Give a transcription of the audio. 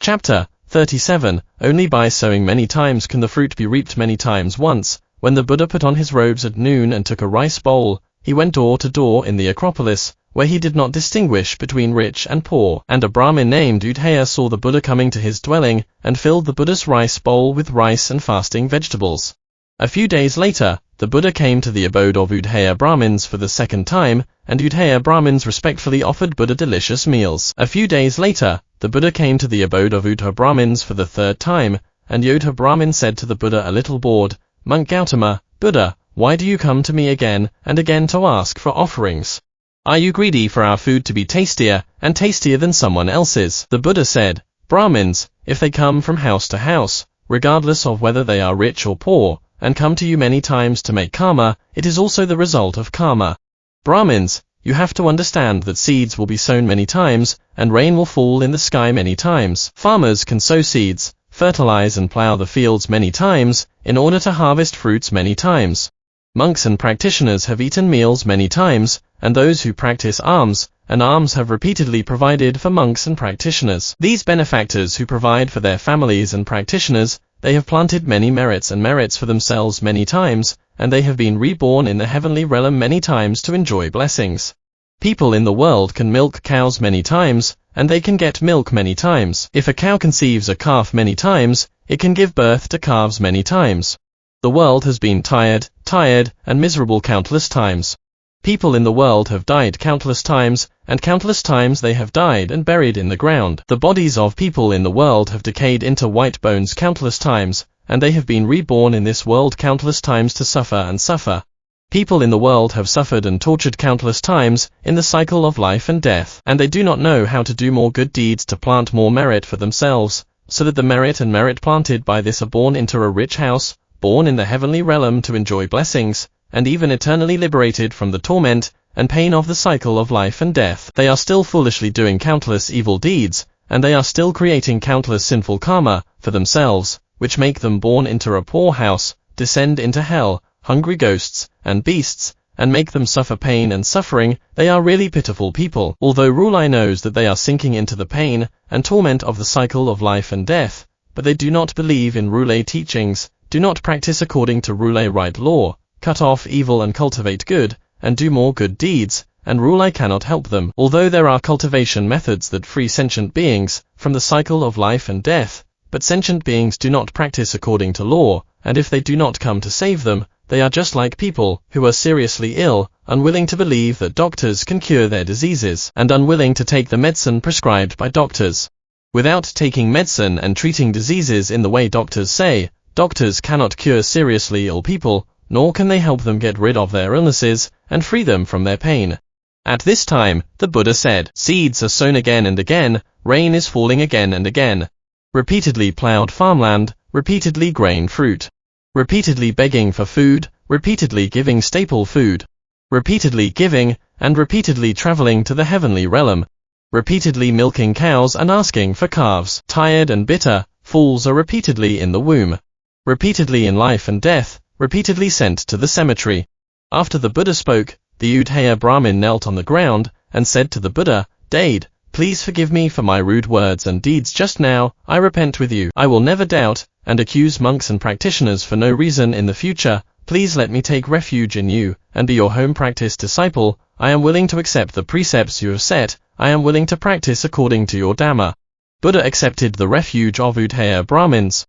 Chapter 37. Only by sowing many times can the fruit be reaped many times. Once, when the Buddha put on his robes at noon and took a rice bowl, he went door to door in the Acropolis, where he did not distinguish between rich and poor. And a Brahmin named Udhaya saw the Buddha coming to his dwelling, and filled the Buddha's rice bowl with rice and fasting vegetables. A few days later, the Buddha came to the abode of Udhaya Brahmins for the second time, and Udhaya Brahmins respectfully offered Buddha delicious meals. A few days later, the Buddha came to the abode of Udha Brahmins for the third time, and Yodha Brahmin said to the Buddha a little bored, "Monk Gautama, Buddha, why do you come to me again and again to ask for offerings? Are you greedy for our food to be tastier and tastier than someone else's?" The Buddha said, "Brahmins, if they come from house to house, regardless of whether they are rich or poor, and come to you many times to make karma, it is also the result of karma. Brahmins, you have to understand that seeds will be sown many times, and rain will fall in the sky many times. Farmers can sow seeds, fertilize and plow the fields many times, in order to harvest fruits many times. Monks and practitioners have eaten meals many times, and those who practice alms have repeatedly provided for monks and practitioners. These benefactors who provide for their families and practitioners, they have planted many merits for themselves many times, and they have been reborn in the heavenly realm many times to enjoy blessings. People in the world can milk cows many times, and they can get milk many times. If a cow conceives a calf many times, it can give birth to calves many times. The world has been tired, and miserable countless times. People in the world have died countless times, and countless times they have died and buried in the ground. The bodies of people in the world have decayed into white bones countless times, and they have been reborn in this world countless times to suffer and suffer. People in the world have suffered and tortured countless times in the cycle of life and death, and they do not know how to do more good deeds to plant more merit for themselves, so that the merit planted by this are born into a rich house, born in the heavenly realm to enjoy blessings, and even eternally liberated from the torment and pain of the cycle of life and death. They are still foolishly doing countless evil deeds, and they are still creating countless sinful karma for themselves, which make them born into a poor house, descend into hell, hungry ghosts and beasts, and make them suffer pain and suffering. They are really pitiful people. Although Rulai knows that they are sinking into the pain and torment of the cycle of life and death, but they do not believe in Rulai teachings, do not practice according to Rulai right law, cut off evil and cultivate good, and do more good deeds, and Rulai cannot help them. Although there are cultivation methods that free sentient beings from the cycle of life and death, but sentient beings do not practice according to law, and if they do not come to save them, they are just like people who are seriously ill, unwilling to believe that doctors can cure their diseases, and unwilling to take the medicine prescribed by doctors. Without taking medicine and treating diseases in the way doctors say, doctors cannot cure seriously ill people, nor can they help them get rid of their illnesses and free them from their pain. At this time, the Buddha said, "Seeds are sown again and again, rain is falling again and again. Repeatedly plowed farmland, repeatedly grain fruit. Repeatedly begging for food, repeatedly giving staple food. Repeatedly giving, and repeatedly traveling to the heavenly realm. Repeatedly milking cows and asking for calves. Tired and bitter, fools are repeatedly in the womb. Repeatedly in life and death, repeatedly sent to the cemetery." After the Buddha spoke, the Udhaya Brahmin knelt on the ground, and said to the Buddha, "Dade, please forgive me for my rude words and deeds just now. I repent with you. I will never doubt and accuse monks and practitioners for no reason in the future. Please let me take refuge in you, and be your home practice disciple. I am willing to accept the precepts you have set. I am willing to practice according to your Dhamma." Buddha accepted the refuge of Udhaya Brahmins.